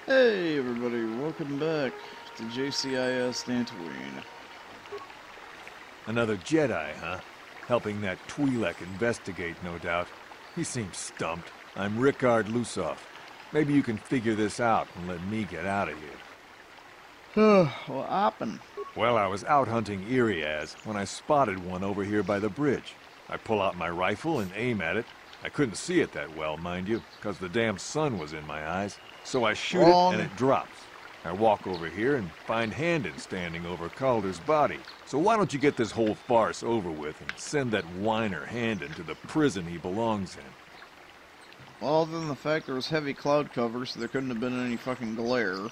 Hey everybody, welcome back to JCIS Dantooine. Another Jedi, huh? Helping that Twi'lek investigate, no doubt. He seems stumped. I'm Rikard Lusov. Maybe you can figure this out and let me get out of here. What happened? Well, I was out hunting Iriaz when I spotted one over here by the bridge. I pull out my rifle and aim at it. I couldn't see it that well, mind you, because the damn sun was in my eyes. So I shoot it and it drops. I walk over here and find Handon standing over Calder's body. So why don't you get this whole farce over with and send that whiner Handon to the prison he belongs in? Well, other than the fact there was heavy cloud cover, so there couldn't have been any fucking glare.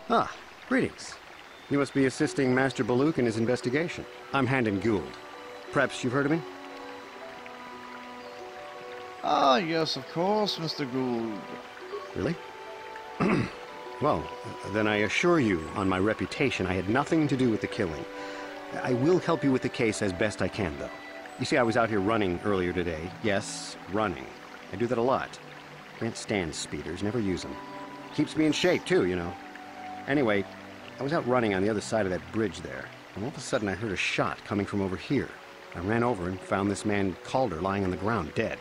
Ah, greetings. You must be assisting Master Baluk in his investigation. I'm Handon Gould. Perhaps you've heard of me? Ah, yes, of course, Mr. Gould. Really? Well, then I assure you, on my reputation, I had nothing to do with the killing. I will help you with the case as best I can, though. You see, I was out here running earlier today. Yes, running. I do that a lot. Can't stand speeders, never use them. Keeps me in shape, too, you know. Anyway, I was out running on the other side of that bridge there, and all of a sudden I heard a shot coming from over here. I ran over and found this man Calder lying on the ground, dead.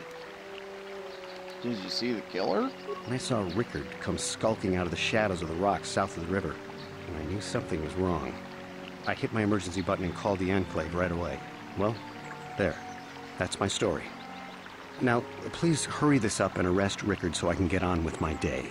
Did you see the killer? And I saw Rikard come skulking out of the shadows of the rocks south of the river, and I knew something was wrong. I hit my emergency button and called the Enclave right away. Well, there. That's my story. Now, please hurry this up and arrest Rikard so I can get on with my day.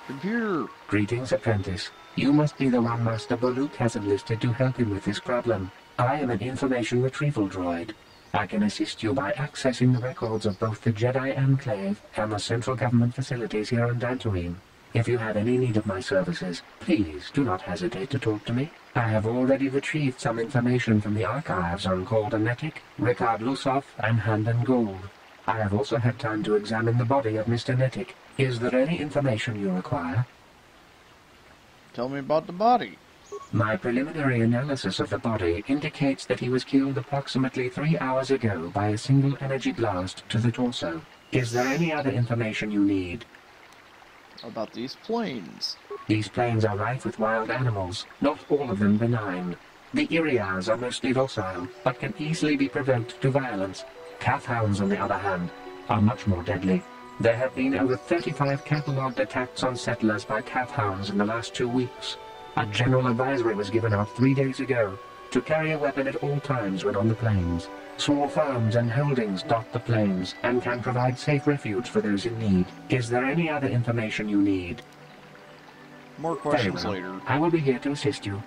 Computer. Greetings, apprentice. You must be the one Master Baluk has enlisted to help him with this problem. I am an information retrieval droid. I can assist you by accessing the records of both the Jedi Enclave and the central government facilities here on Dantooine. If you have any need of my services, please do not hesitate to talk to me. I have already retrieved some information from the archives on Calder Netic, Rikard Lusov, and Handon Gould. I have also had time to examine the body of Mr. Netic. Is there any information you require? Tell me about the body. My preliminary analysis of the body indicates that he was killed approximately 3 hours ago by a single energy blast to the torso. Is there any other information you need? About these planes. These plains are rife with wild animals, not all of them benign. The Iriaz are mostly docile, but can easily be provoked to violence. Calf hounds, on the other hand, are much more deadly. There have been over 35 catalogued attacks on settlers by calf hounds in the last 2 weeks. A general advisory was given out 3 days ago to carry a weapon at all times when on the plains. Small farms and holdings dot the plains and can provide safe refuge for those in need. Is there any other information you need? More Very questions well. later. I will be here to assist you.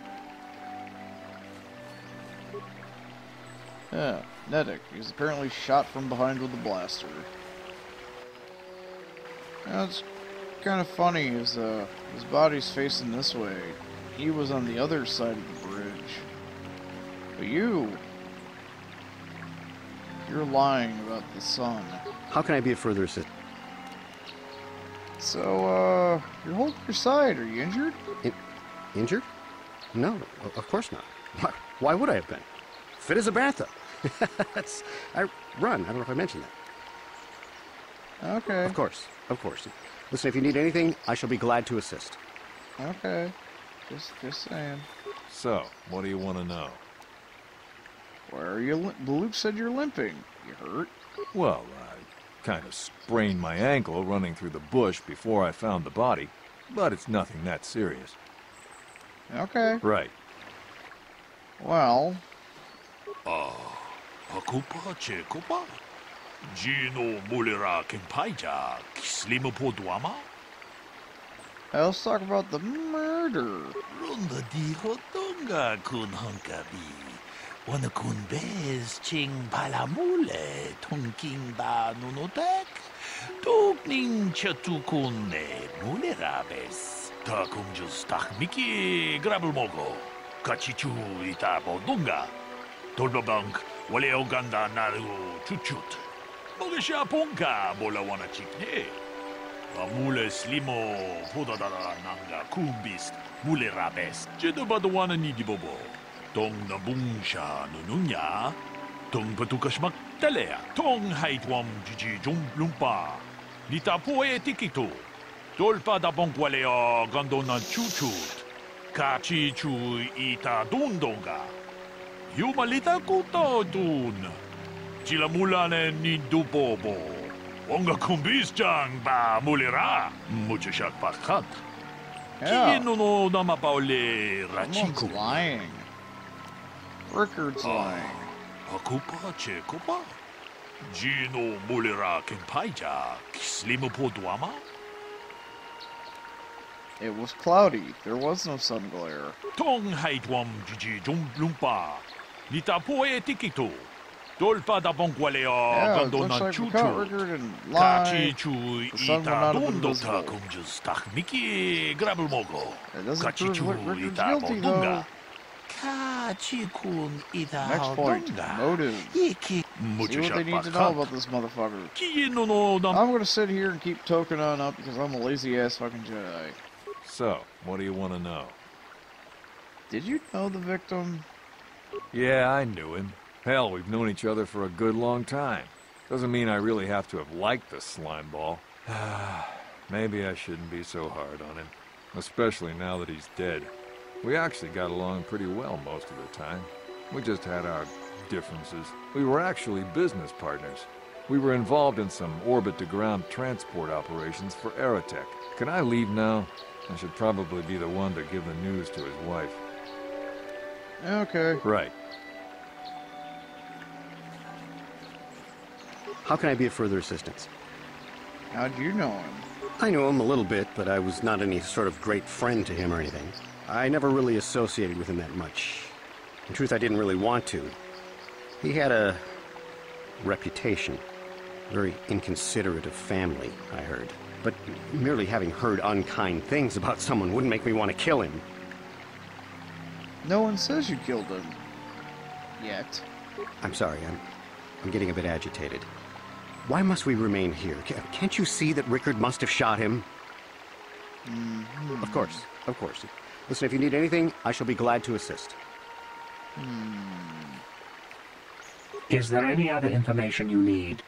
Yeah, Netic. He's apparently shot from behind with a blaster. That's kind of funny, his body's facing this way. He was on the other side of the bridge. But you're lying about the sun. How can I be of further assistance? So, you're holding your side. Are you injured? Injured? No, of course not. Why would I have been? Fit as a bathtub. I run. I don't know if I mentioned that. Okay. Of course. Listen, if you need anything, I shall be glad to assist. Okay. Just saying. So, what do you want to know? Where are you? Baluk said you're limping. You hurt? Well, I kind of sprained my ankle running through the bush before I found the body, but it's nothing that serious. Okay. Right. Well. Akupa Chekopa? Gino Mulera Kempaija Kislima Podwama? Let's talk about the murder. Runda di Hotonga kun Hunkabi. Wana kun bez ching palamule tunking ba nunotek. Tukning chatukune mulerabes. Takum justak miki grabulmogo. Kachichu itabo dunga. Tolbabank wale oganda naru chuchut. Mogesha ponka bola wana chikne. Amule slimo podadara nanga kumbist mule rabes. Jedo badawana nidi bobo. Dong na bungsha nununya. Tung patukas magtalea. Tong haitwam jiji lumpa. Nita po e tikito. Tolpa da pongwaleo gandona chuchut. Kachi chu ita dundonga. Yumalita kuto dun. Chila mulane ni dupobo. Onga kumbis jang ba mulira. Muchashak pakat. Yeah. Kino no namapaule Someone's rachiku. lying. Rickard's lying. Akupa chekupa. Gino mulira kenpaija. Kislimu po duama. It was cloudy. There was no sun glare. Tong haitwam jiji lumpa. Nita po e tikito. Tolpa da pongwaleo Yeah, it gandona looks like we caught chuchu. Rickard and Kachi lied. chu The sun would ita not have been dundo visible. ta kumjus tak miki grabel mogo. It doesn't Kachi prove chu Rickard's ita guilty, though. bondunga. Kachi kun ita Next point, bondunga. motive. Iki See what they need to know about this motherfucker. Kino no dam. I'm gonna sit here and keep token on up because I'm a lazy ass fucking Jedi. So, what do you want to know? Did you know the victim? Yeah, I knew him. Hell, we've known each other for a good long time. Doesn't mean I really have to have liked the slimeball. Maybe I shouldn't be so hard on him. Especially now that he's dead. We actually got along pretty well most of the time. We just had our differences. We were actually business partners. We were involved in some orbit-to-ground transport operations for Aerotech. Can I leave now? I should probably be the one to give the news to his wife. Okay. Right. How can I be of further assistance? How'd you know him? I knew him a little bit, but I was not any sort of great friend to him or anything. I never really associated with him that much. In truth, I didn't really want to. He had a reputation. Very inconsiderate of family, I heard. But merely having heard unkind things about someone wouldn't make me want to kill him. No one says you killed him. Yet. I'm sorry, I'm getting a bit agitated. Why must we remain here? Can't you see that Rickard must have shot him? Of course, of course. Listen, if you need anything, I shall be glad to assist. Is there any other information you need?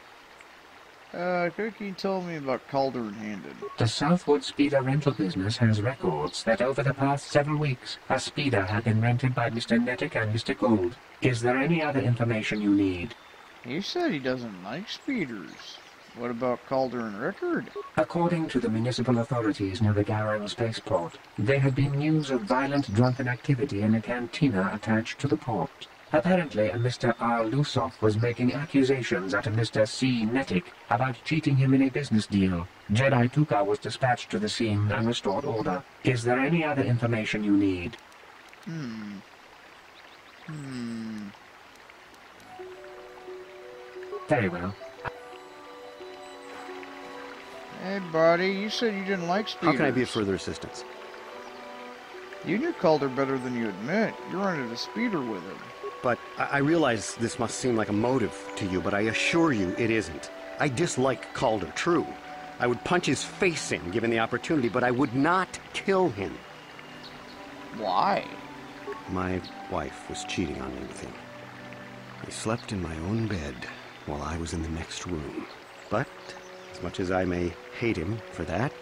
Can you tell me about Calder and Handed? The Southwood Speeder rental business has records that over the past several weeks, a speeder had been rented by Mr. Nettic and Mr. Gould. Is there any other information you need? He said he doesn't like speeders. What about Calder and Rickard? According to the municipal authorities near the Garrow spaceport, there had been news of violent drunken activity in a cantina attached to the port. Apparently, a Mr. R. Lusoff was making accusations at a Mr. C. Nettic about cheating him in a business deal. Jedi Tuka was dispatched to the scene and restored order. Is there any other information you need? Very well. Hey, buddy, you said you didn't like speeders. How can I be of further assistance? You knew Calder better than you admit. You rented a speeder with him. But I realize this must seem like a motive to you, but I assure you it isn't. I dislike Calder, true. I would punch his face in given the opportunity, but I would not kill him. Why? My wife was cheating on me with him. He slept in my own bed while I was in the next room. But, as much as I may hate him for that,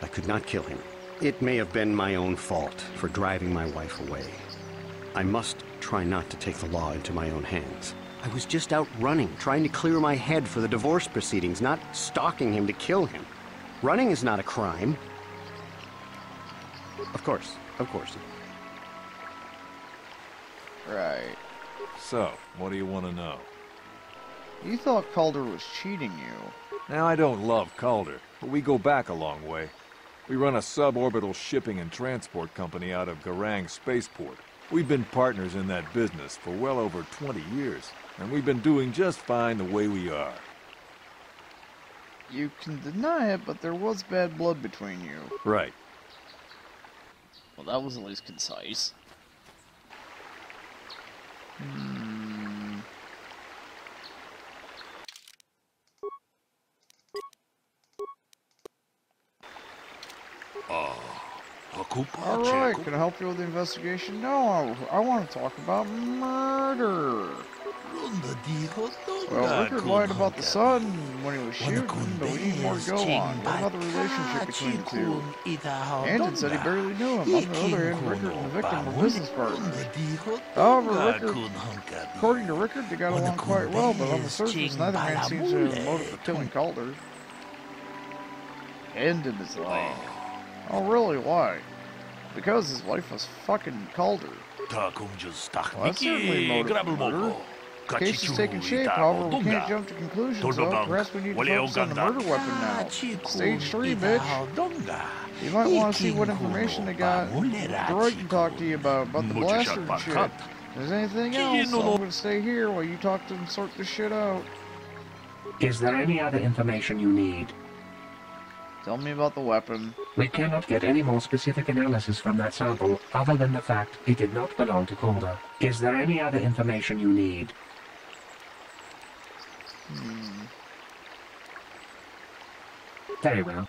I could not kill him. It may have been my own fault for driving my wife away. I must try not to take the law into my own hands. I was just out running, trying to clear my head for the divorce proceedings, not stalking him to kill him. Running is not a crime. Of course, of course. Right. So, what do you want to know? You thought Calder was cheating you. Now, I don't love Calder, but we go back a long way. We run a suborbital shipping and transport company out of Garang Spaceport. We've been partners in that business for well over 20 years, and we've been doing just fine the way we are. You can deny it, but there was bad blood between you. Right. Well, that was at least concise. Alright, can I help you with the investigation? No, I want to talk about murder. Well, Rickard lied about the sun when he was shooting, but we need more to go on. What about the relationship between the two? Andon said he barely knew him. On the other hand, Rickard and the victim were business partners. However, according to Rickard, they got along quite well, but on the surface, neither man seems to have a motive for killing Calder. Andon is lying. Oh, really? Why? Because his wife was fucking Calder. Well, that's certainly a motive for murder. The case is taking shape, however, we can't jump to conclusions, so perhaps we need to focus on the murder weapon now. Stage 3, bitch. You might want to see what information they got. The droid can talk to you about the blaster and shit. If there's anything else, I'm going to stay here while you talk to them and sort this shit out. Is there any other information you need? Tell me about the weapon. We cannot get any more specific analysis from that sample, other than the fact it did not belong to Calder. Is there any other information you need? Very well.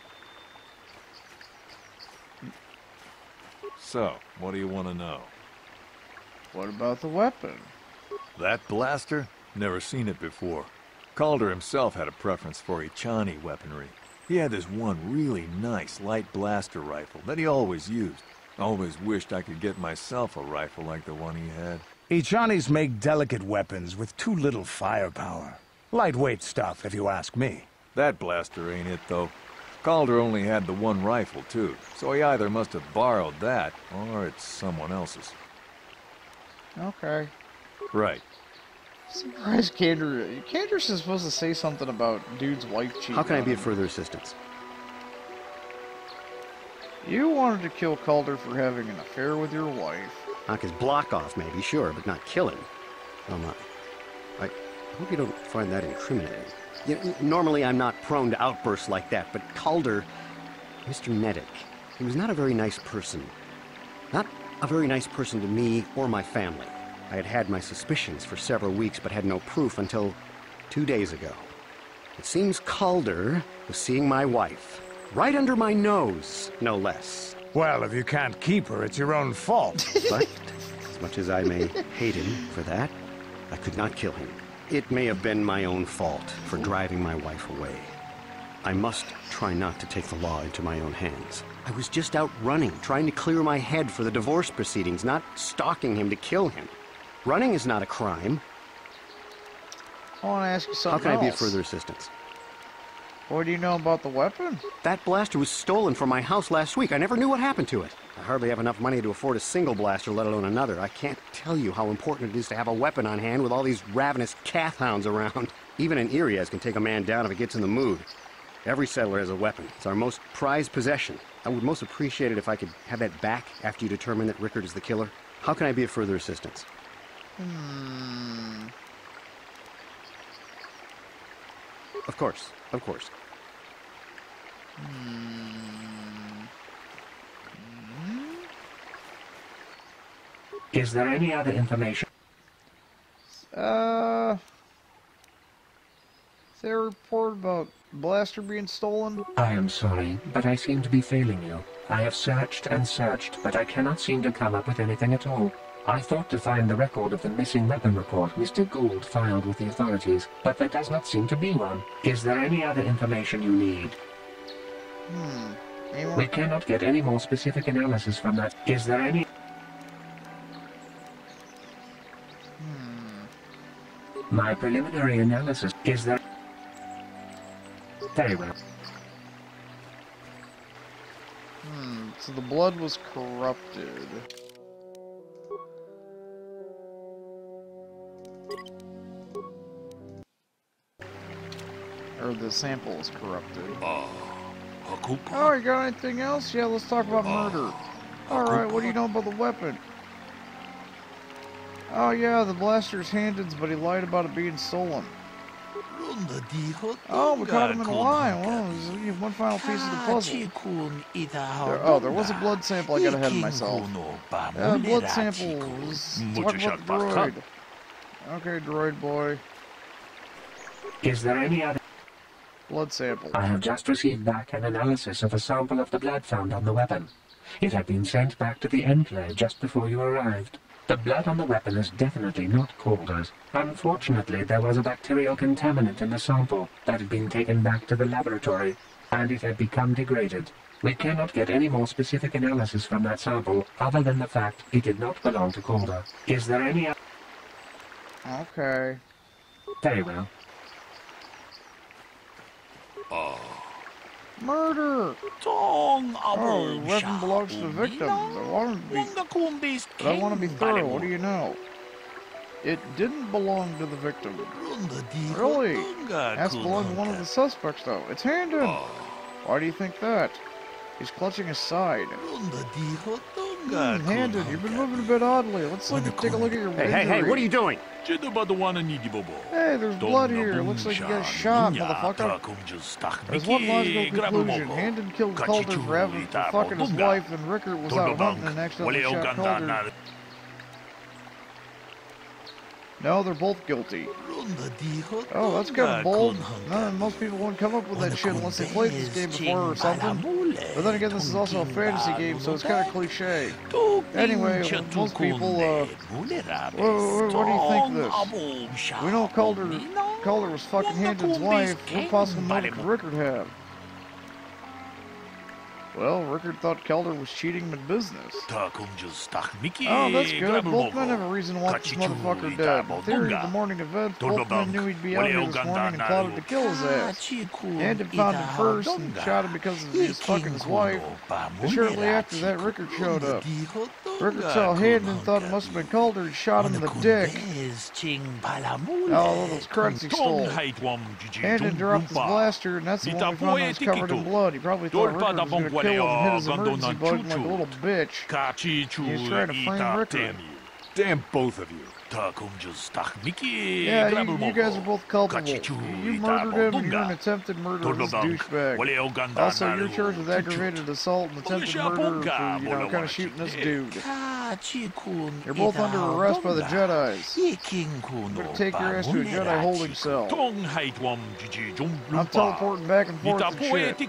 So, what do you want to know? What about the weapon? That blaster? Never seen it before. Calder himself had a preference for Echani weaponry. He had this one really nice light blaster rifle that he always used. Always wished I could get myself a rifle like the one he had. Echanis make delicate weapons with too little firepower. Lightweight stuff, if you ask me. That blaster ain't it, though. Calder only had the one rifle, too, so he either must have borrowed that, or it's someone else's. Okay. Right. Surprised Cander's supposed to say something about dude's wife cheating. How can I be on of him. further assistance? You wanted to kill Calder for having an affair with your wife. Knock his block off, maybe, sure, but not kill him. Oh my. I hope you don't find that incriminating. Normally I'm not prone to outbursts like that, but Calder, Mr. Neddick, he was not a very nice person. Not a very nice person to me or my family. I had had my suspicions for several weeks, but had no proof until 2 days ago. It seems Calder was seeing my wife. Right under my nose, no less. Well, if you can't keep her, it's your own fault. But, as much as I may hate him for that, I could not kill him. It may have been my own fault for driving my wife away. I must try not to take the law into my own hands. I was just out running, trying to clear my head for the divorce proceedings, not stalking him to kill him. Running is not a crime. I want to ask you something How can I be of else. further assistance? What do you know about the weapon? That blaster was stolen from my house last week. I never knew what happened to it. I hardly have enough money to afford a single blaster, let alone another. I can't tell you how important it is to have a weapon on hand with all these ravenous cath hounds around. Even an Iriaz can take a man down if it gets in the mood. Every settler has a weapon. It's our most prized possession. I would most appreciate it if I could have that back after you determine that Rickard is the killer. How can I be of further assistance? Of course, of course. Is there any other information? Is there a report about blaster being stolen? I am sorry, but I seem to be failing you. I have searched and searched, but I cannot seem to come up with anything at all. I thought to find the record of the missing weapon report Mr. Gould filed with the authorities, but there does not seem to be one. Is there any other information you need? We cannot get any more specific analysis from that. Is there any... My preliminary analysis. Is there... Very well. So the blood was corrupted. Or the sample is corrupted. Oh, you got anything else? Yeah, let's talk about murder. Alright, what do you know about the weapon? Oh yeah, the blaster's Handon's, but he lied about it being stolen. Oh, we caught him in a lie. Well, there's one final piece of the puzzle. There was a blood sample. I got ahead of myself. Blood samples. What about the droid? Okay, droid boy. Is there any other... Blood sample. I have just received back an analysis of a sample of the blood found on the weapon. It had been sent back to the Enclave just before you arrived. The blood on the weapon is definitely not Calder's. Unfortunately, there was a bacterial contaminant in the sample that had been taken back to the laboratory, and it had become degraded. We cannot get any more specific analysis from that sample, other than the fact it did not belong to Calder. Is there any other... Okay. Very well. Murder! Oh, the weapon belongs to the victim. I want to be thorough. What do you know? It didn't belong to the victim. Really? It has to belong to one of the suspects, though. It's Handon! Why do you think that? He's clutching his side. Handon, you've been moving a bit oddly. Let's take a look at your injury. Hey, what are you doing? Hey, there's blood here. Looks like you got shot, motherfucker. There's one logical conclusion. Handon killed Calder for fucking his wife, and Rickert was out hunting and accidentally shot Calder. No, they're both guilty. Oh, that's kind of bold. Most people wouldn't come up with that shit unless they played this game before or something. But then again, this is also a fantasy game, so it's kind of cliche. Anyway, most people, what do you think of this? We know Calder was fucking Handon's wife. What possible motive could Rickert have? Well, Rickert thought Calder was cheating him in business. Oh, that's good. Both men have a reason to want this motherfucker dead. In theory, the morning event, both men knew he'd be out here this morning and plotted to kill his ass. Handon found him first and shot him because he was fucking his wife. And shortly after that, Rickert showed up. Rickert saw Handon and thought it must have been Calder and shot him in the dick. Oh, those credits he stole. Handon dropped his blaster, and that's the one we found that was covered in blood. He probably thought Rickert was going to kill him and hit his emergency button like a little bitch. He was trying to frame Rickert. Damn both of you. Yeah, you guys are both culpable. You murdered him and you're an attempted murderer of this douchebag. Also, you're charged with aggravated assault and attempted murder for, kind of shooting this dude. You're both under arrest by the Jedis. I'm gonna take your ass to a Jedi holding cell. I'm teleporting back and forth and shit.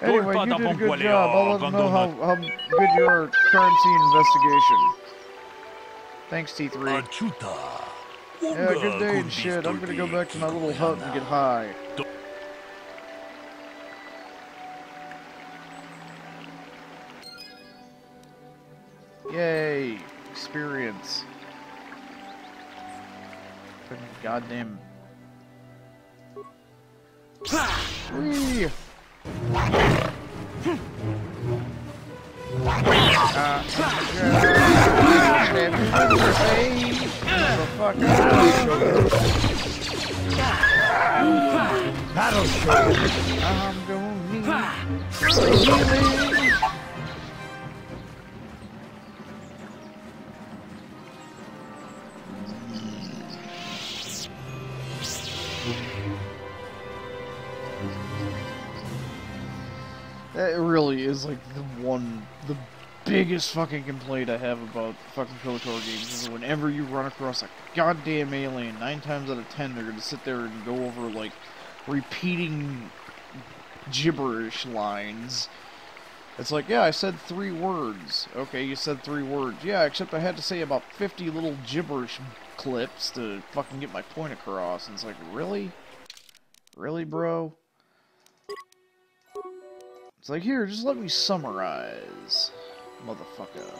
Anyway, you did a good job. I'll let them know how good you are at crime scene investigation. Thanks, T3. Yeah, good day and shit. I'm gonna go back to my little hut and get high. Yay! Experience. Goddamn. Whee! That'll show you. I'm gonna need healing. That really is like the biggest fucking complaint I have about fucking KOTOR games is whenever you run across a goddamn alien, 9 times out of 10 they're gonna sit there and go over like repeating gibberish lines. It's like, yeah, I said 3 words. Okay, you said 3 words. Yeah, except I had to say about 50 little gibberish clips to fucking get my point across. And it's like, really? Really, bro? It's like, here, just let me summarize, motherfucker.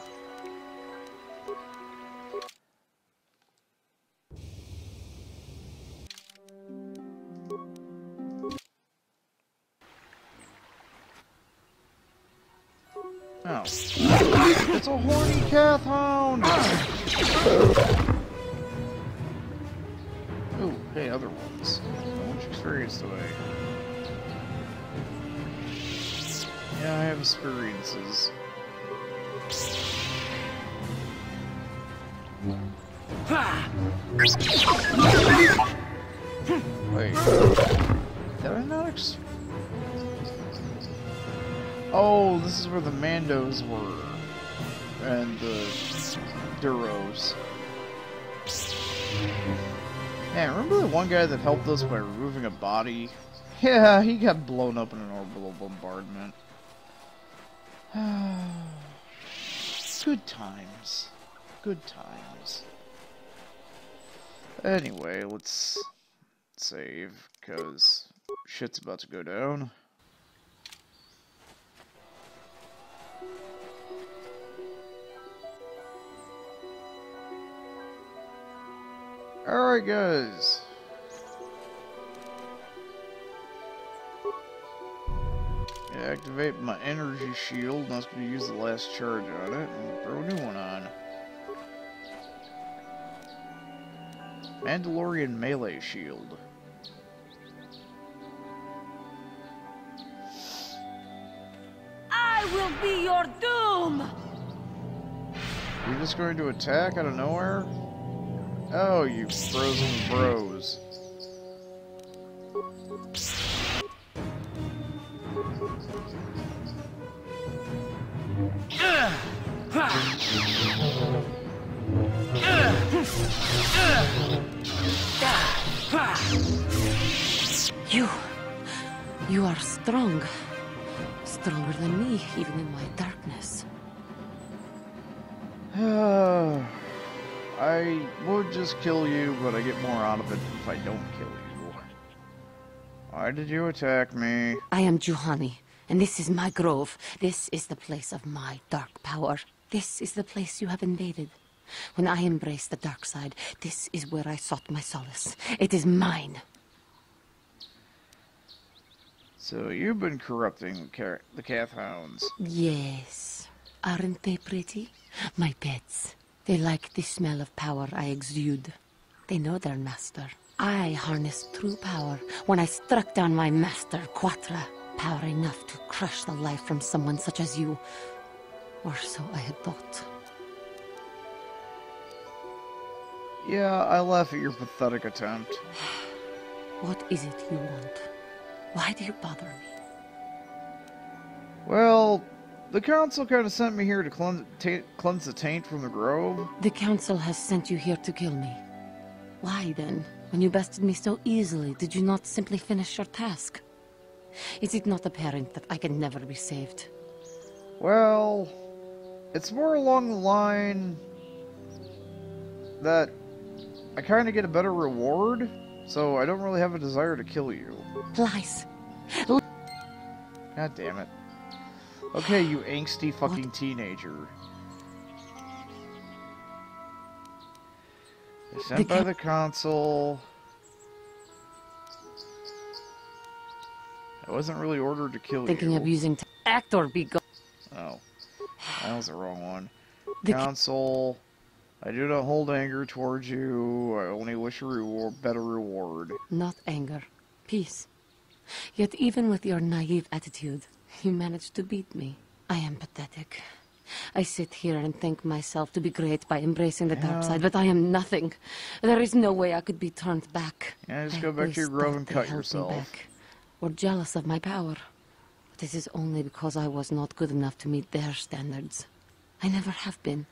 Oh. It's a horny Kath hound! Ooh, hey, other ones. How much experience do I... Yeah, I have experiences. Wait. Did I not Oh, this is where the Mandos were. And the Duros. Man, remember the one guy that helped us by removing a body? Yeah, he got blown up in an orbital bombardment. Good times. Good times. Anyway, let's save, because shit's about to go down. Alright, guys. Activate my energy shield, and I was going to use the last charge on it, and throw a new one on. Mandalorian melee shield. I will be your doom! You're just going to attack out of nowhere? Oh, you frozen bros. You are strong. Stronger than me, even in my darkness. I would just kill you, but I get more out of it if I don't kill you. Why did you attack me? I am Juhani, and this is my grove. This is the place of my dark power. This is the place you have invaded. When I embraced the dark side, this is where I sought my solace. It is mine. So you've been corrupting the Kath Hounds. Yes. Aren't they pretty? My pets. They like the smell of power I exude. They know their master. I harnessed true power when I struck down my master, Quatra. Power enough to crush the life from someone such as you. Or so I had thought. Yeah, I laugh at your pathetic attempt. What is it you want? Why do you bother me? Well, the council kind of sent me here to cleanse the taint from the grove. The council has sent you here to kill me. Why then? When you bested me so easily, did you not simply finish your task? Is it not apparent that I can never be saved? Well, it's more along the line that I kind of get a better reward, so I don't really have a desire to kill you. Lies. God damn it. Okay, you angsty fucking teenager. You're sent by the council. I wasn't really ordered to kill you. Thinking of using act or be gone. Oh, that was the wrong one. Council, I do not hold anger towards you. I only wish a better reward. Not anger. Peace. Yet even with your naive attitude, you managed to beat me. I am pathetic. I sit here and think myself to be great by embracing the dark side, but I am nothing. There is no way I could be turned back. Yeah, just go back to your grove and cut yourself. Or jealous of my power. But this is only because I was not good enough to meet their standards. I never have been.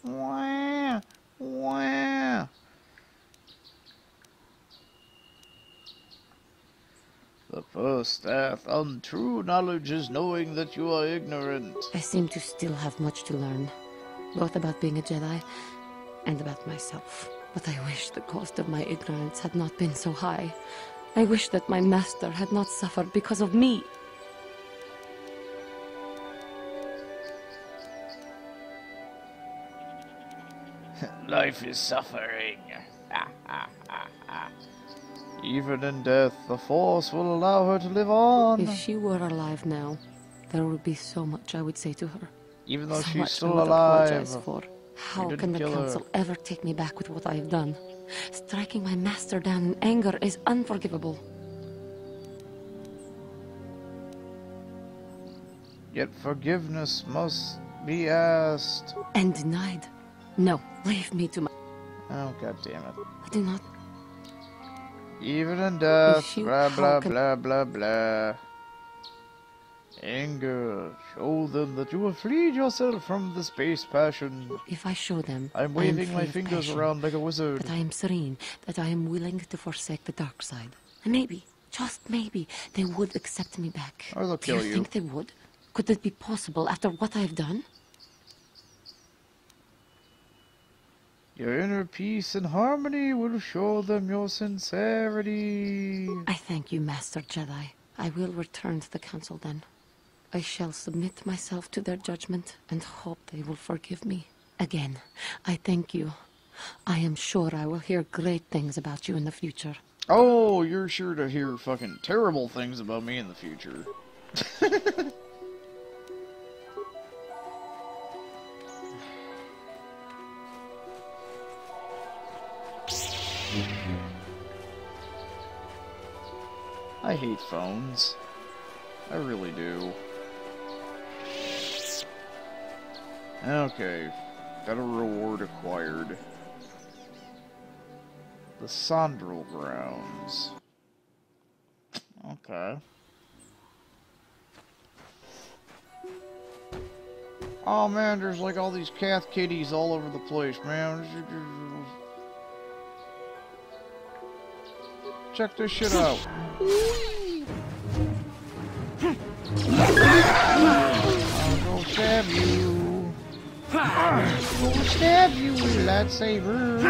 Wah, wah. The first death, untrue knowledge is knowing that you are ignorant. I seem to still have much to learn, both about being a Jedi and about myself. But I wish the cost of my ignorance had not been so high. I wish that my master had not suffered because of me. Life is suffering. Even in death, the Force will allow her to live on. If she were alive now, there would be so much I would say to her. Even though so she's much still I would alive. Apologize for. How can the council ever take me back with what I have done? Striking my master down in anger is unforgivable. Yet forgiveness must be asked. And denied. No, leave me to my... Oh, god damn it. I do not... Even in death, blah blah blah blah blah. Anger, show them that you have freed yourself from the space passion. If I show them, I'm waving my fingers around like a wizard. That I am serene, that I am willing to forsake the dark side. And maybe, just maybe, they would accept me back. Or they'll kill you. Do you think they would? Could it be possible after what I have done? Your inner peace and harmony will show them your sincerity. I thank you, Master Jedi. I will return to the Council then. I shall submit myself to their judgment and hope they will forgive me. Again, I thank you. I am sure I will hear great things about you in the future. Oh, you're sure to hear fucking terrible things about me in the future. I hate phones. I really do. Okay. Got a reward acquired. The Sondrel Grounds. Okay. Oh man, there's like all these Cath kitties all over the place, man. Check this shit out. I'll go stab you. I'll go stab you with a lightsaber.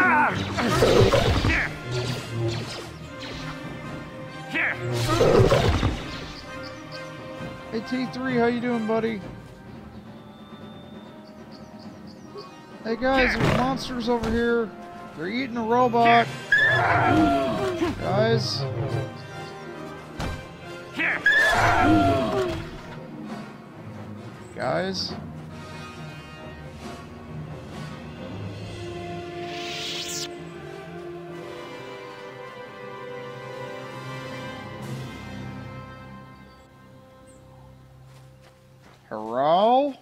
Hey T3, how you doing, buddy? Hey guys, there's monsters over here. They're eating a robot. Guys. Guys. Hello?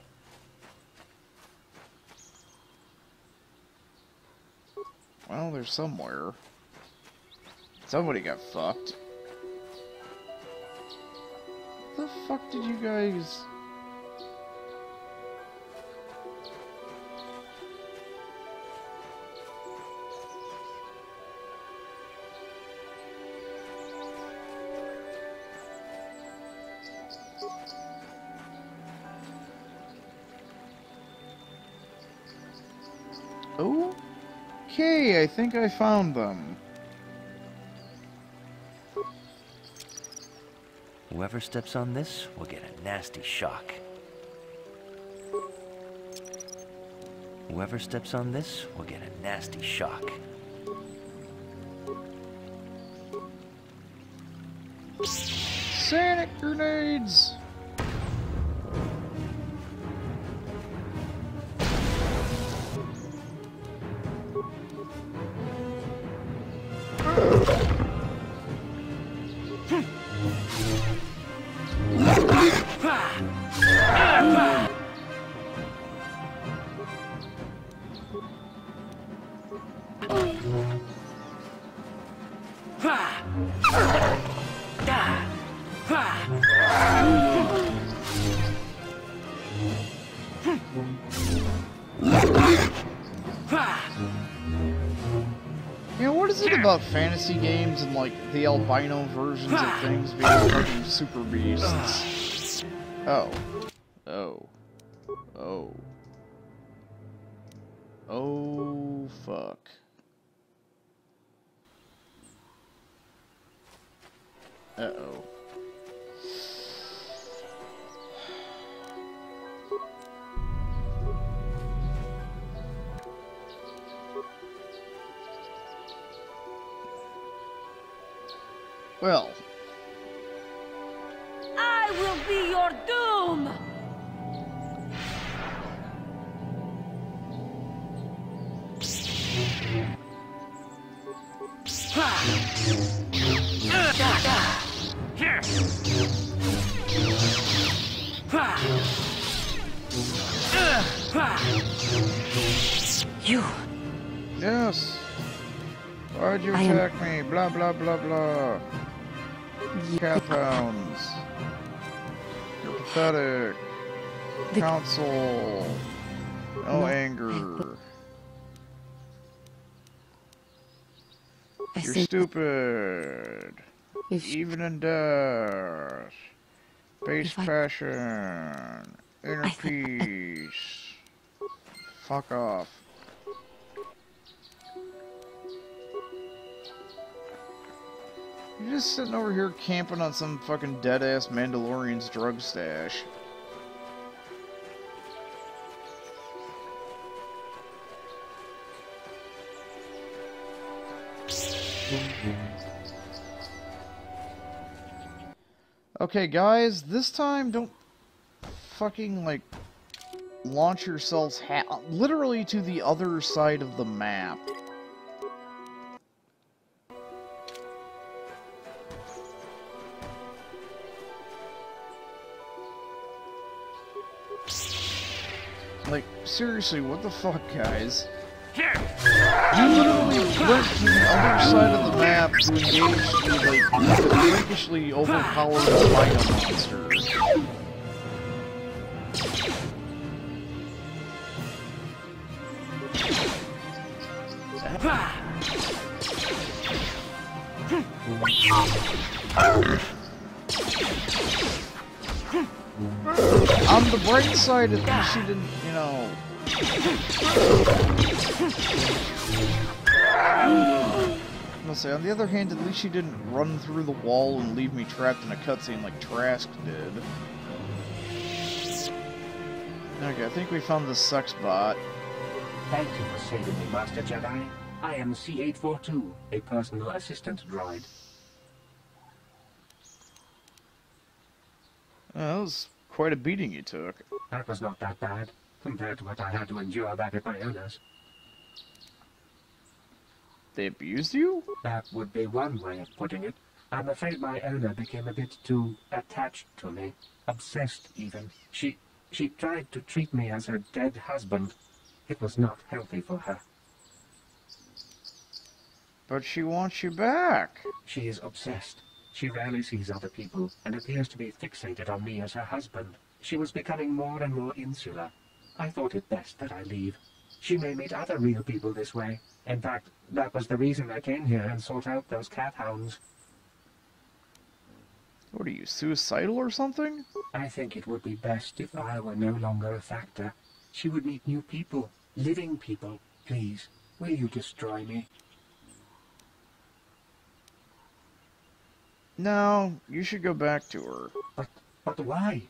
Well, there's somewhere. Somebody got fucked. What the fuck did you guys... Okay, I think I found them. Whoever steps on this will get a nasty shock. Whoever steps on this will get a nasty shock. Sonic grenades! You know, what is it about fantasy games and, like, the albino versions of things being fucking super beasts? Oh. Oh. Oh. Oh, fuck. Uh-oh. Well. I will be your doom! You. Yes. Why'd you attack me? Blah, blah, blah, blah. Cat hounds. You're pathetic. Council. No anger. You're stupid. Even in death. Base passion. Inner peace. Fuck off. You're just sitting over here camping on some fucking dead-ass Mandalorian's drug stash. Okay, guys, this time don't fucking, like, launch yourselves literally to the other side of the map. Like, seriously, what the fuck, guys? You literally went to the other side of the map to engage the, like, freakishly overpowered albino monster. On the bright side, at least she didn't, you know... I'm gonna say, on the other hand, at least she didn't run through the wall and leave me trapped in a cutscene like Trask did. Okay, I think we found the sex bot. Thank you for saving me, Master Jedi. I am C-842, a personal assistant droid. That was quite a beating you took. That was not that bad, compared to what I had to endure back at my owner's. They abused you? That would be one way of putting it. I'm afraid my owner became a bit too attached to me. Obsessed, even. She tried to treat me as her dead husband. It was not healthy for her. But she wants you back. She is obsessed. She rarely sees other people, and appears to be fixated on me as her husband. She was becoming more and more insular. I thought it best that I leave. She may meet other real people this way. In fact, that was the reason I came here and sought out those cat hounds. What are you, suicidal or something? I think it would be best if I were no longer a factor. She would meet new people, living people. Please, will you destroy me? No, you should go back to her. But why?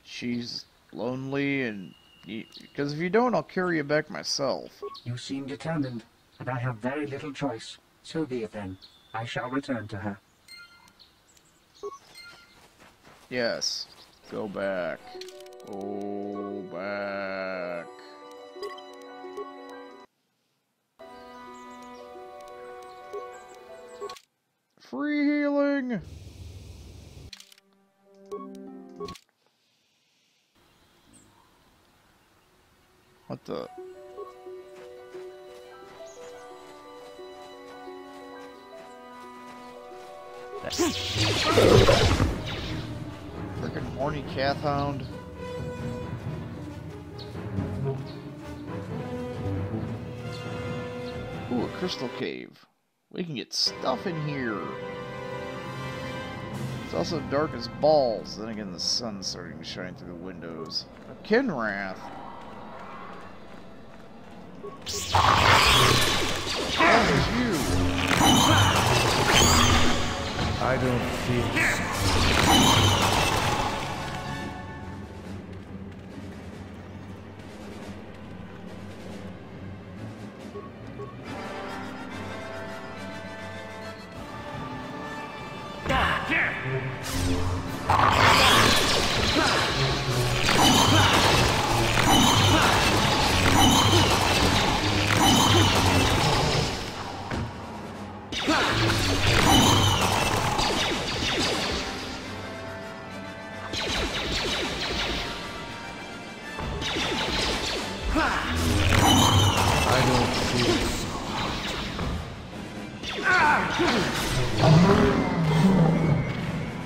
She's lonely, and because if you don't, I'll carry you back myself. You seem determined, and I have very little choice. So be it then. I shall return to her. Yes, go back. Go back. Free healing! What the? Frickin' horny cat hound. Ooh, a crystal cave. We can get stuff in here. It's also dark as balls. Then again, the sun's starting to shine through the windows. A Kinrath. That was you. I don't feel so.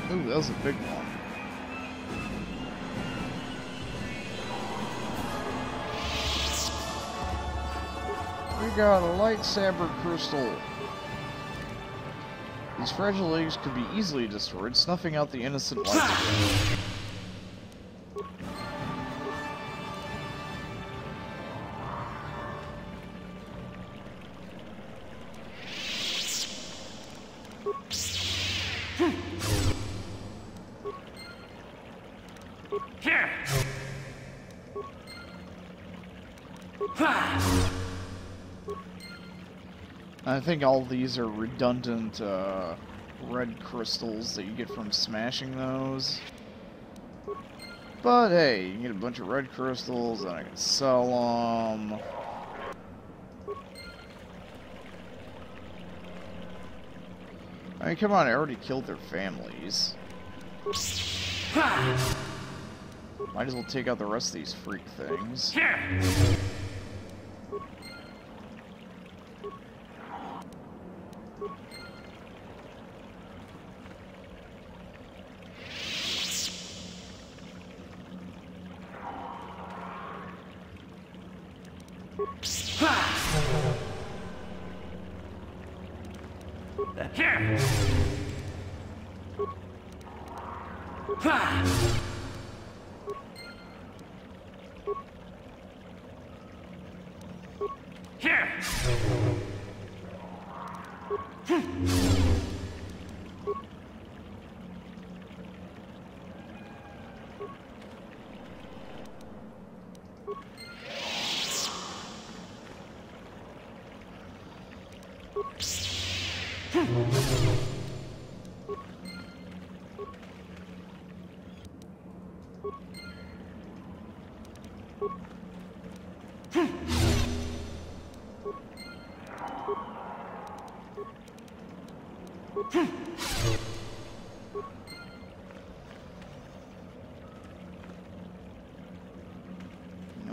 Ooh, that was a big one. We got a lightsaber crystal. These fragile eggs could be easily destroyed, snuffing out the innocent life. I think all these are redundant red crystals that you get from smashing those. But hey, you can get a bunch of red crystals and I can sell them. I mean, come on, I already killed their families. Might as well take out the rest of these freak things.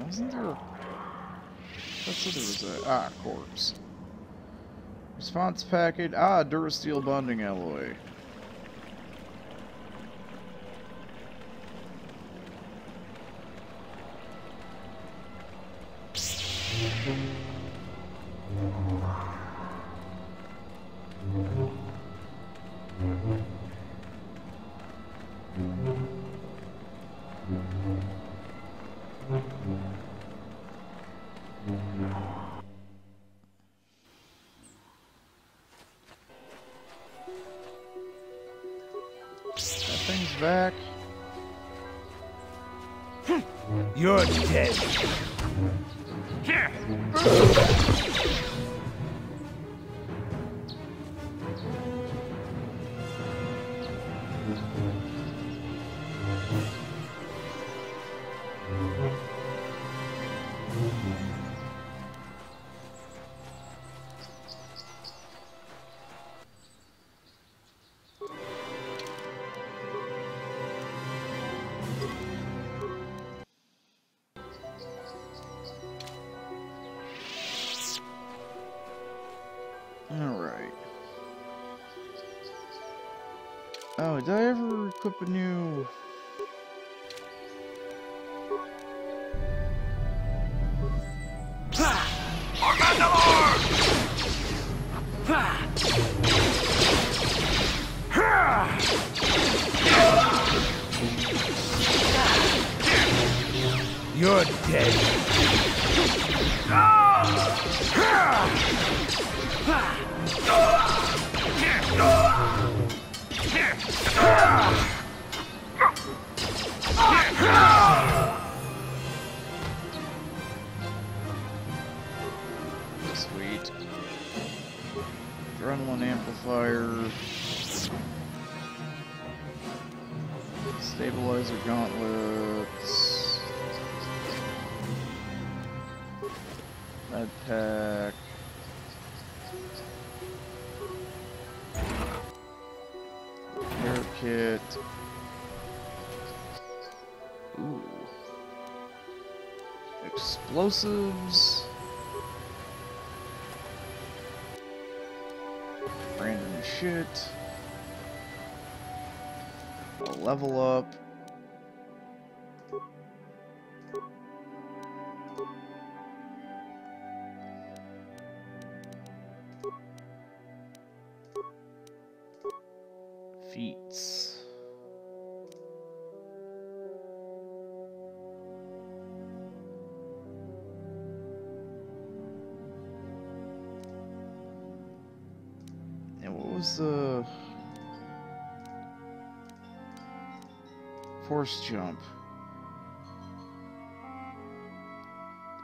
Wasn't there a... That's what there was a... Ah, corpse. Response packet. Ah, Durasteel bonding alloy. Back. You're dead. Oh, did I ever equip a new... You're dead. Sweet. Adrenaline amplifier. Stabilizer gauntlets. Med pack. Repair kit. Ooh. Explosives. Random shit. A level up. Feats. And what was the... Force jump.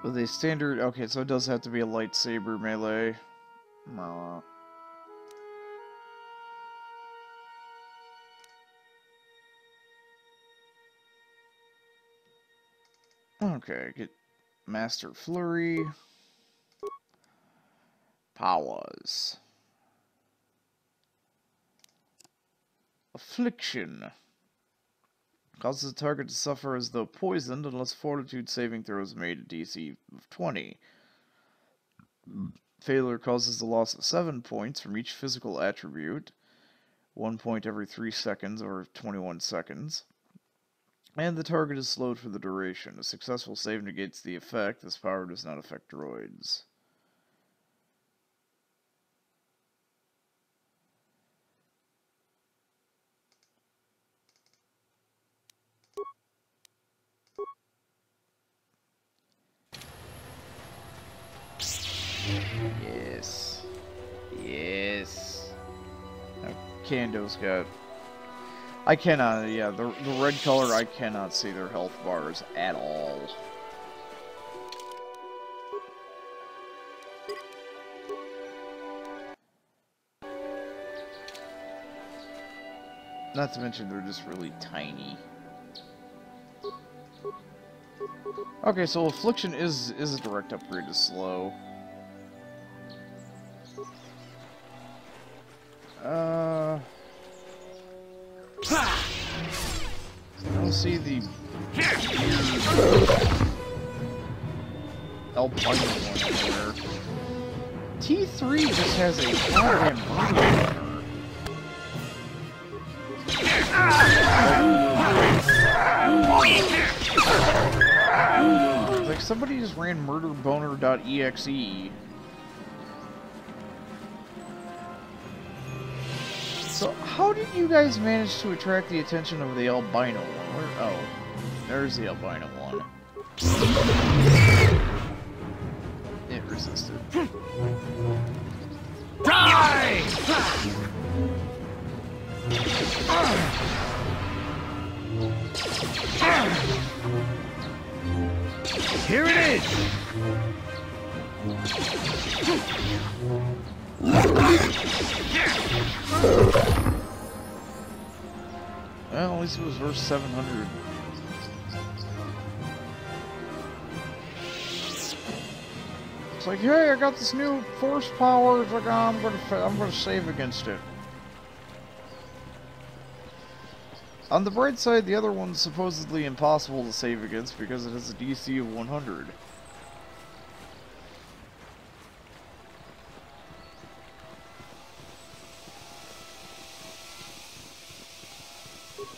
With a standard... Okay, so it does have to be a lightsaber melee. Okay, get Master Flurry. Powers. Affliction. Causes the target to suffer as though poisoned unless fortitude saving throws made a DC of 20. Failure causes the loss of 7 points from each physical attribute. 1 point every 3 seconds or 21 seconds. And the target is slowed for the duration. A successful save negates the effect. This power does not affect droids. Yes. Yes. Now, Kando's got... I cannot, yeah, the red color, I cannot see their health bars at all. Not to mention they're just really tiny. Okay, so Affliction is a direct upgrade to slow. I don't see the albino one anywhere. T3 just has a goddamn murder. Like somebody just ran murderboner.exe. So how did you guys manage to attract the attention of the albino one? Where? Oh, there's the albino one. It resisted. Die! Here it is! Well, at least it was verse 700. It's like, hey, I got this new force power. It's like, oh, I'm gonna save against it. On the bright side, the other one's supposedly impossible to save against because it has a DC of 100.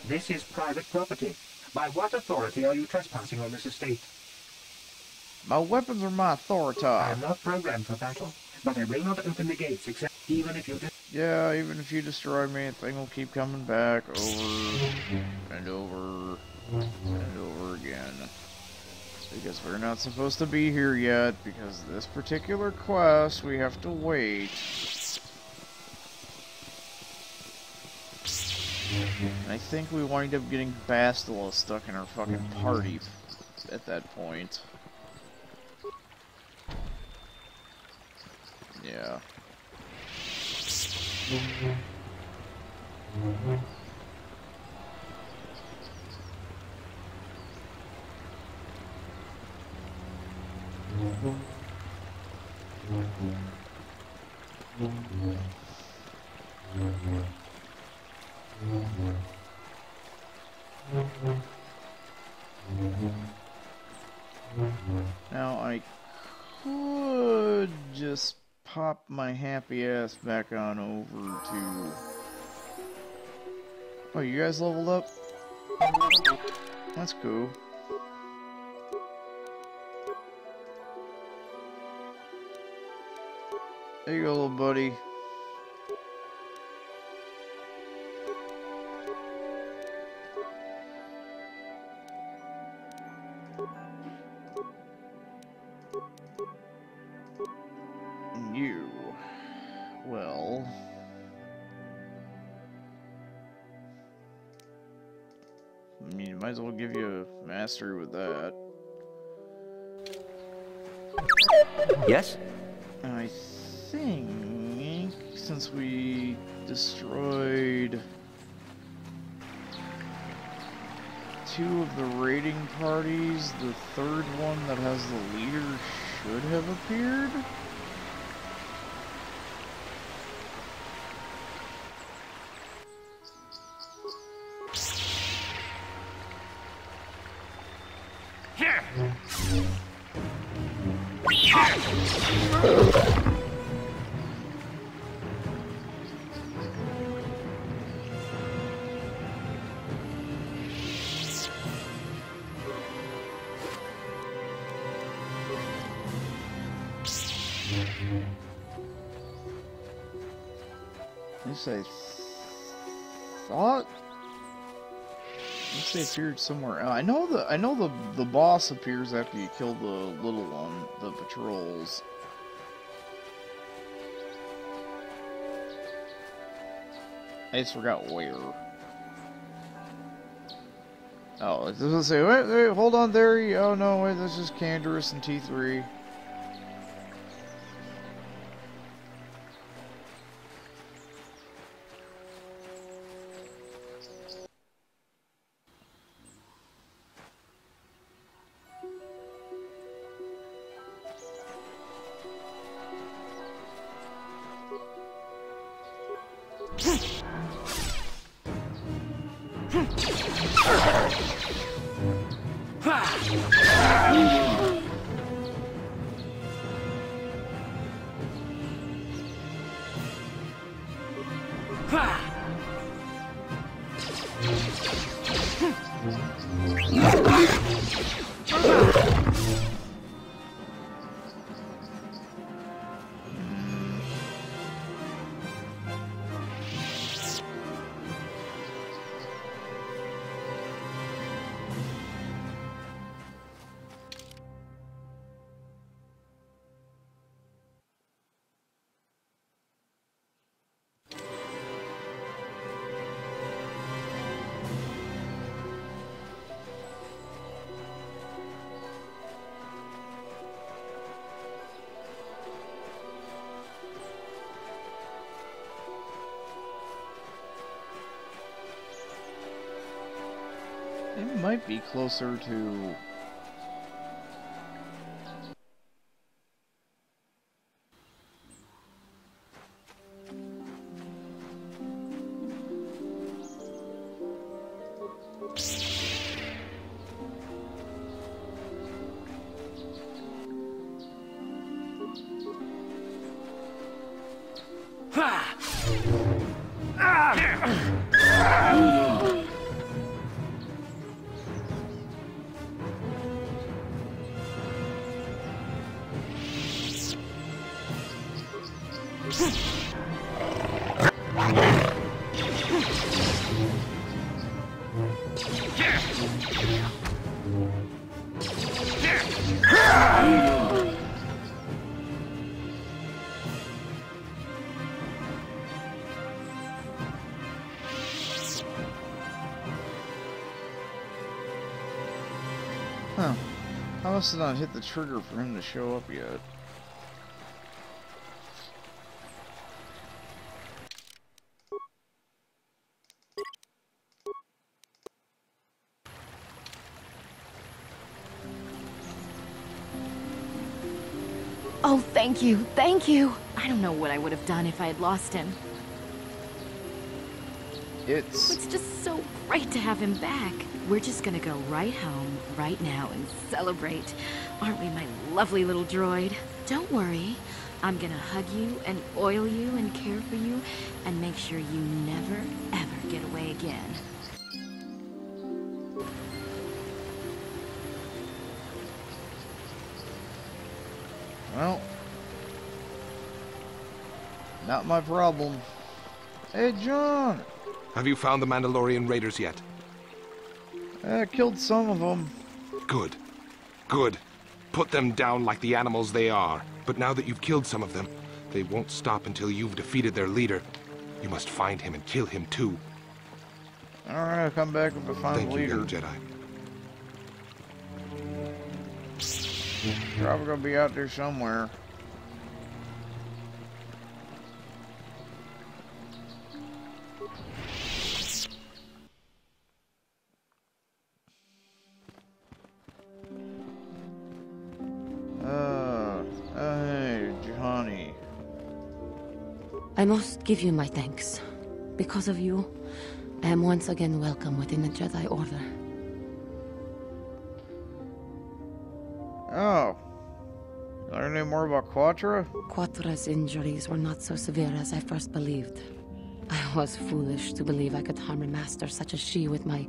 This is private property. By what authority are you trespassing on this estate? My weapons are my authority. I am not programmed for battle, but I will not open the gates except even if you... Yeah, even if you destroy me, the thing will keep coming back over and over and over again. Because we're not supposed to be here yet, because this particular quest, we have to wait. And I think we wind up getting Bastila stuck in our fucking party at that point. Yeah. Now I could just pop my happy ass back on over to... Oh, you guys leveled up? That's cool. There you go, little buddy. And you, well... I mean, might as well give you a mastery with that. Yes? I think since we destroyed 2 of the raiding parties, the 3rd one that has the leader should have appeared. At least I thought. At least they appeared somewhere. I know the boss appears after you kill the little one, the patrols. I just forgot where. Oh, it doesn't say. Wait, hold on there. Oh no, wait, that's just Canderous and T3. It might be closer to... Huh. I must have not hit the trigger for him to show up yet. Oh, thank you, thank you. I don't know what I would have done if I had lost him. It's just so great to have him back. We're just gonna go right home, right now, and celebrate. Aren't we, my lovely little droid? Don't worry. I'm gonna hug you and oil you and care for you and make sure you never, ever get away again. Well, not my problem. Hey, John! Have you found the Mandalorian raiders yet? I killed some of them. Good. Good. Put them down like the animals they are. But now that you've killed some of them, they won't stop until you've defeated their leader. You must find him and kill him too. Alright, come back with the final leader. Thank you, Jedi. Probably gonna be out there somewhere. Hey, Juhani. I must give you my thanks. Because of you, I am once again welcome within the Jedi Order. Oh. Learn any more about Quatra? Quatra's injuries were not so severe as I first believed. I was foolish to believe I could harm a master such as she with my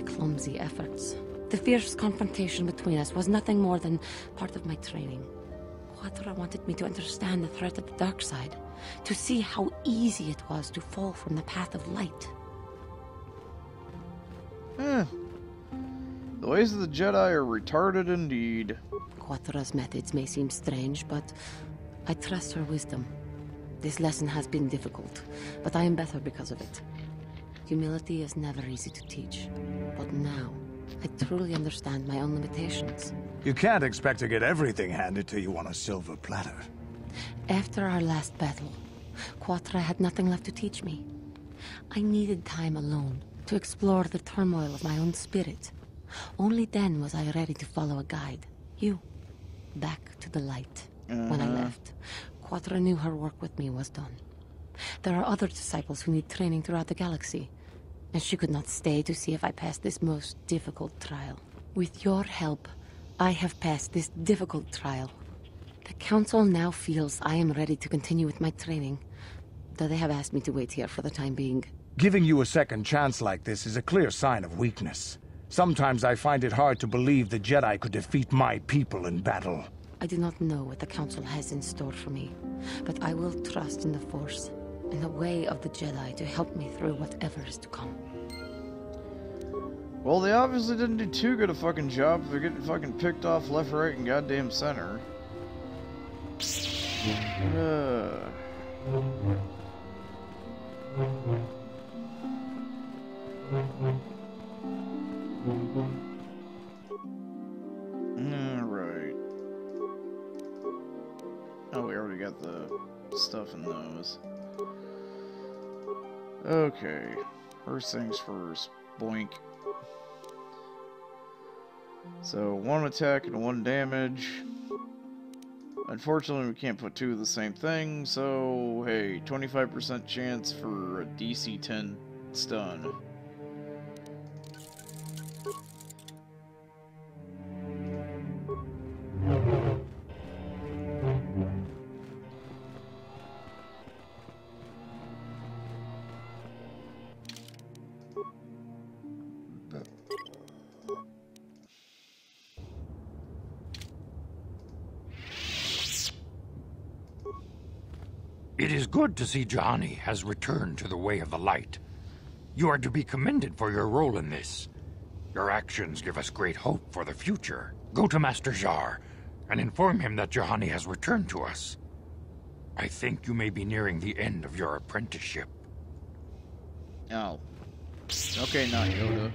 clumsy efforts. The fierce confrontation between us was nothing more than part of my training. Quatra wanted me to understand the threat of the dark side, to see how easy it was to fall from the path of light. The ways of the Jedi are retarded indeed. Quatra's methods may seem strange, but I trust her wisdom. This lesson has been difficult, but I am better because of it. Humility is never easy to teach, but now I truly understand my own limitations. You can't expect to get everything handed to you on a silver platter. After our last battle, Quatra had nothing left to teach me. I needed time alone to explore the turmoil of my own spirit. Only then was I ready to follow a guide. You. Back to the light. When I left, Quatra knew her work with me was done. There are other disciples who need training throughout the galaxy, and she could not stay to see if I passed this most difficult trial. With your help, I have passed this difficult trial. The Council now feels I am ready to continue with my training, though they have asked me to wait here for the time being. Giving you a second chance like this is a clear sign of weakness. Sometimes I find it hard to believe the Jedi could defeat my people in battle. I do not know what the Council has in store for me, but I will trust in the Force, in the way of the Jedi to help me through whatever is to come. Well, they obviously didn't do too good a fucking job. They're getting fucking picked off left, right, and goddamn center. Alright. Oh, we already got the stuff in those. Okay. First things first. Boink. So, 1 attack and 1 damage. Unfortunately, we can't put 2 of the same thing, so, hey, 25% chance for a DC 10 stun. It is good to see Juhani has returned to the way of the light. You are to be commended for your role in this. Your actions give us great hope for the future. Go to Master Jar and inform him that Juhani has returned to us. I think you may be nearing the end of your apprenticeship. Oh. Okay, not Yoda.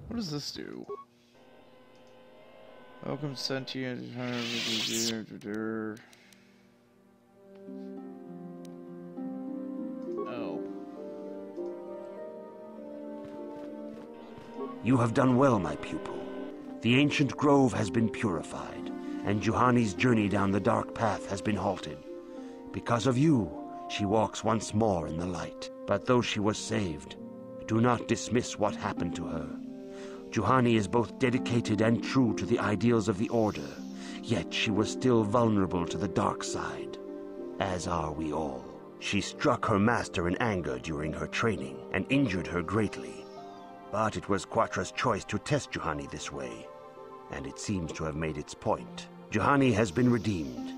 What does this do? Welcome sentient. Oh. You have done well, my pupil. The ancient grove has been purified, and Juhani's journey down the dark path has been halted. Because of you, she walks once more in the light. But though she was saved, do not dismiss what happened to her. Juhani is both dedicated and true to the ideals of the Order, yet she was still vulnerable to the dark side, as are we all. She struck her master in anger during her training and injured her greatly. But it was Quatra's choice to test Juhani this way, and it seems to have made its point. Juhani has been redeemed,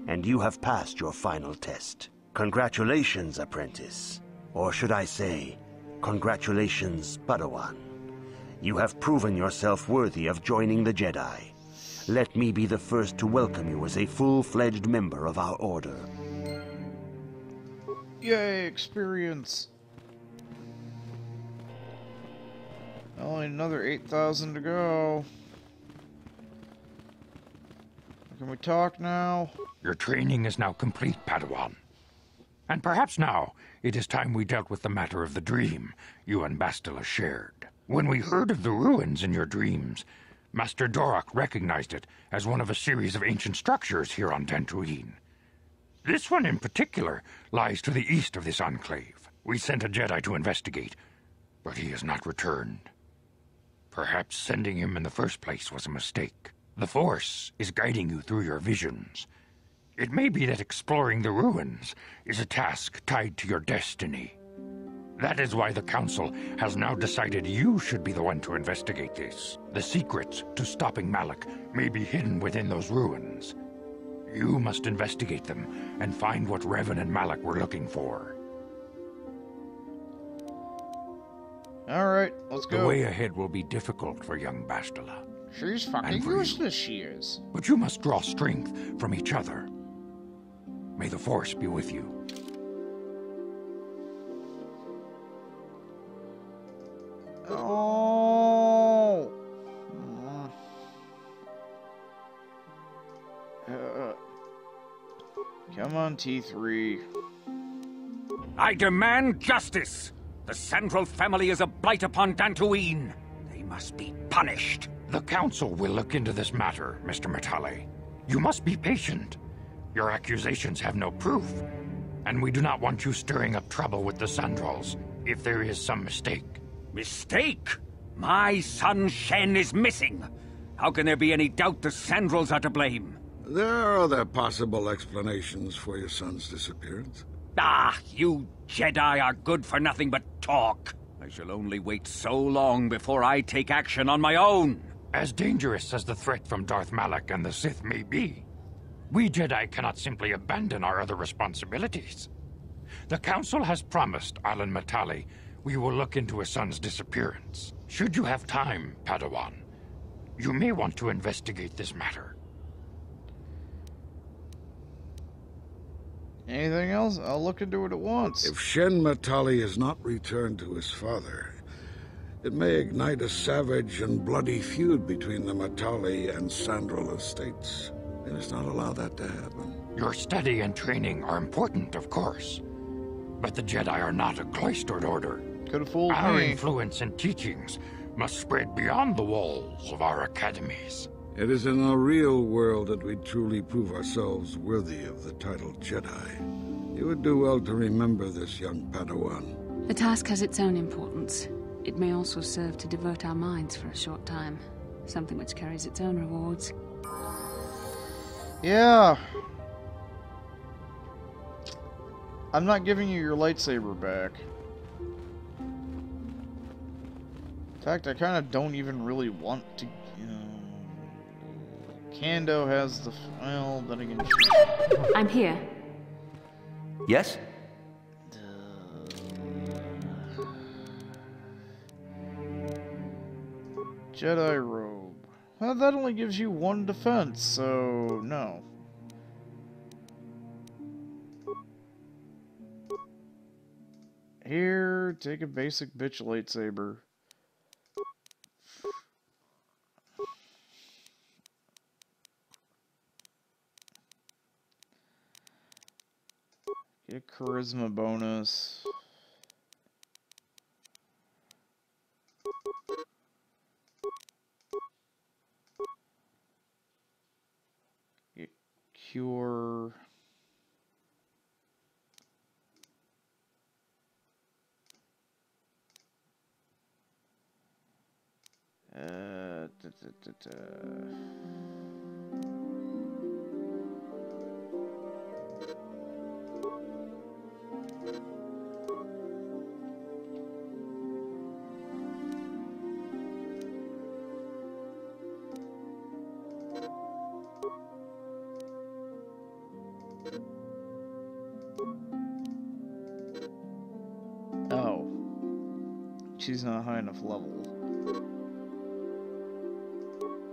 and you have passed your final test. Congratulations, apprentice. Or should I say, congratulations, Padawan. You have proven yourself worthy of joining the Jedi. Let me be the first to welcome you as a full-fledged member of our Order. Yay, experience! Only another 8,000 to go. Can we talk now? Your training is now complete, Padawan. And perhaps now it is time we dealt with the matter of the dream you and Bastila shared. When we heard of the ruins in your dreams, Master Dorak recognized it as one of a series of ancient structures here on Dantooine. This one in particular lies to the east of this enclave. We sent a Jedi to investigate, but he has not returned. Perhaps sending him in the first place was a mistake. The Force is guiding you through your visions. It may be that exploring the ruins is a task tied to your destiny. That is why the Council has now decided you should be the one to investigate this. The secrets to stopping Malak may be hidden within those ruins. You must investigate them and find what Revan and Malak were looking for. Alright, let's go. The way ahead will be difficult for young Bastila. She's fucking useless, she is. But you must draw strength from each other. May the Force be with you. Oh. Come on, T3. I demand justice! The Central family is a blight upon Dantooine. They must be punished. The Council will look into this matter, Mr. Matale. You must be patient. Your accusations have no proof, and we do not want you stirring up trouble with the Sandrals if there is some mistake. Mistake? My son Shen is missing. How can there be any doubt the Sandrals are to blame? There are other possible explanations for your son's disappearance. Ah, you Jedi are good for nothing but talk. I shall only wait so long before I take action on my own. As dangerous as the threat from Darth Malak and the Sith may be, we Jedi cannot simply abandon our other responsibilities. The Council has promised Alan Matale we will look into his son's disappearance. Should you have time, Padawan, you may want to investigate this matter. Anything else? I'll look into it at once. If Shen Matale is not returned to his father, it may ignite a savage and bloody feud between the Matale and Sandral estates. We must not allow that to happen. Your study and training are important, of course. But the Jedi are not a cloistered order. Could have fooled Our me. influence and teachings must spread beyond the walls of our academies. It is in the real world that we truly prove ourselves worthy of the title Jedi. You would do well to remember this, young Padawan. The task has its own importance. It may also serve to divert our minds for a short time. Something which carries its own rewards. Yeah. I'm not giving you your lightsaber back. In fact, I kind of don't even really want to, you know... Kando has the... well, then again... I'm here. Yes? Jedi robe. Well, that only gives you 1 defense, so... no. Here, take a basic bitch lightsaber. Get a charisma bonus. Get cure. Oh. She's not a high enough level.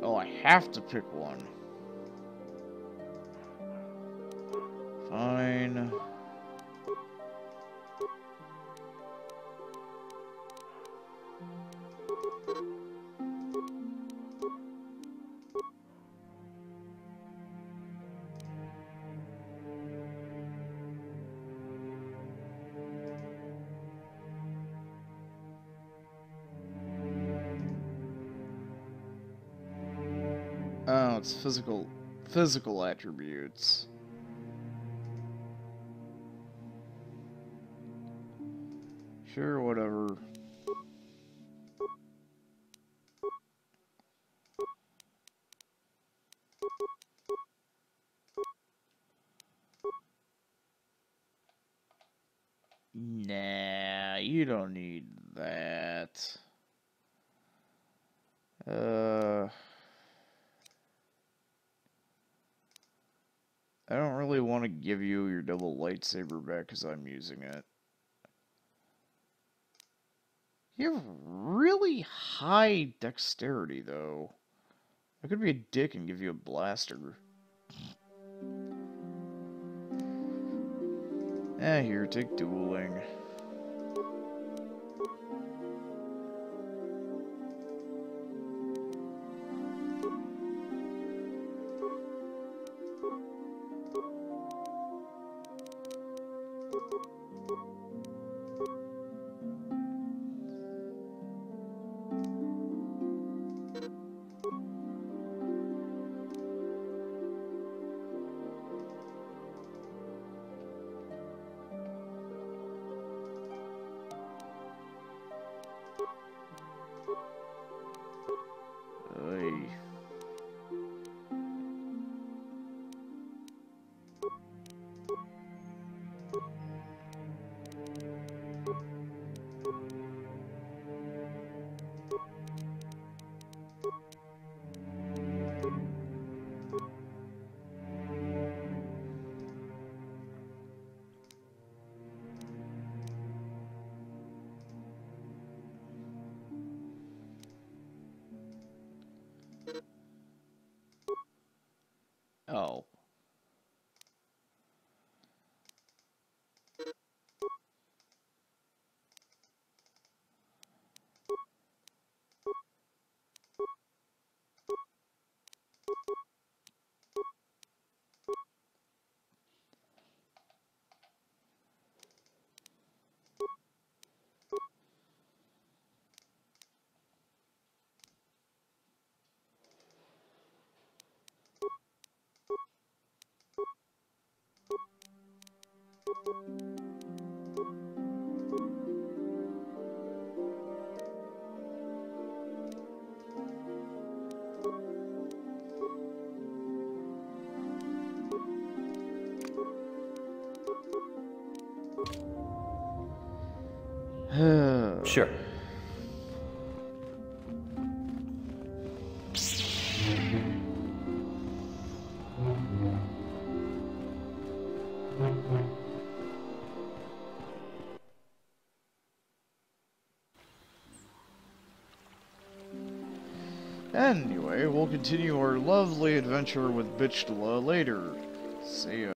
Oh, I have to pick one. Fine. No, it's physical attributes. Sure, whatever. Nah, you don't need that. I don't really want to give you your double lightsaber back because I'm using it. You have really high dexterity, though. I could be a dick and give you a blaster. Here, take dueling. Oh. Sure. Anyway, we'll continue our lovely adventure with Bichtala later. See ya.